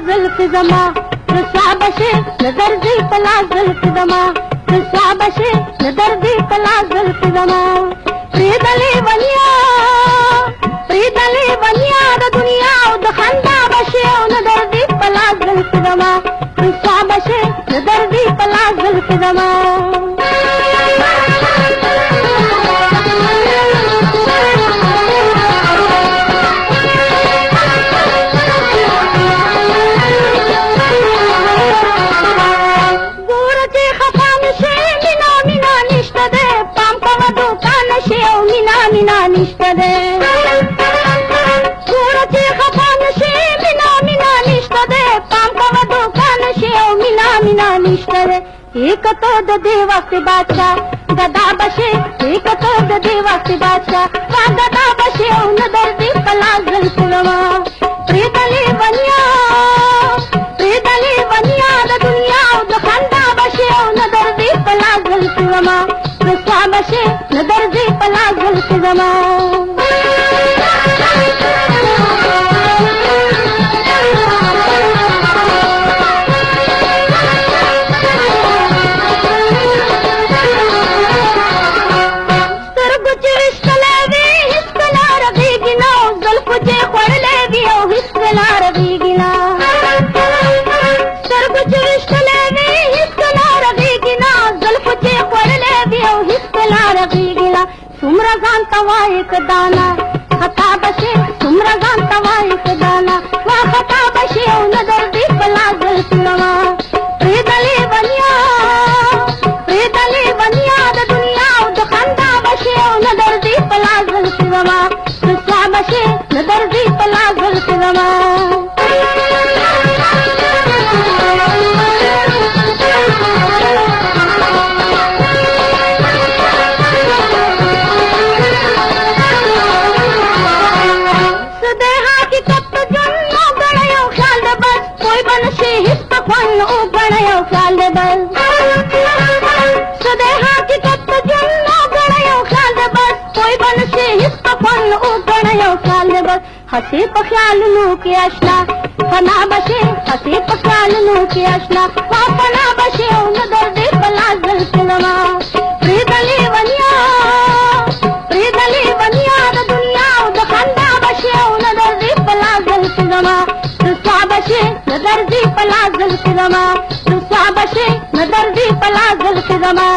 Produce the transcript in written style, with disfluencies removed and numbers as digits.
زلف زما رسوا بشي نظر دی پلا زلف زما رسوا بشي نظر دی پلا زلف زما پریدلی ونیا د دنیا او د خندا بشي او نظر دی پلا زلف زما رسوا بشي نظر دی پلا زلف زما مینا نشته ده ګورته خفان شي مینا نشته ده پام کوه دوکان شي او مینا نشته ده یک تو د دې وخت بادشاہ غدا بشي یک تو د دې وخت بادشاہ غدا بشي او نظر دی پلا زلف زما پریدلی ونیا د دنیا او د خندا بشي او نظر دی پلا زلف زما رسوا بشي نظر دی پلا زلف زما तुमरा गान तवा एक दाना खता बशे तुमरा गान तवा एक दाना वा खता बशे ओ नजर दी पला जल सुनवा प्रीदली बनिया द दुनिया ओ द खंदा बशे ओ नजर दी पला जल सुनवा रसवा बशे नजर दी पला जल सुनवा हसी पख्याल नु के अशना फना बशे हसी पख्याल नु के अशना वा फना बशे ओ नजर दे पला जल सुनवा प्रीदली वनिया द दुनिया ओ द खंदा बशे ओ नजर दे पला जल सुनवा रसवा बशे नजर दी पला जल सुनवा रसवा बशे नजर दी पला जल सुनवा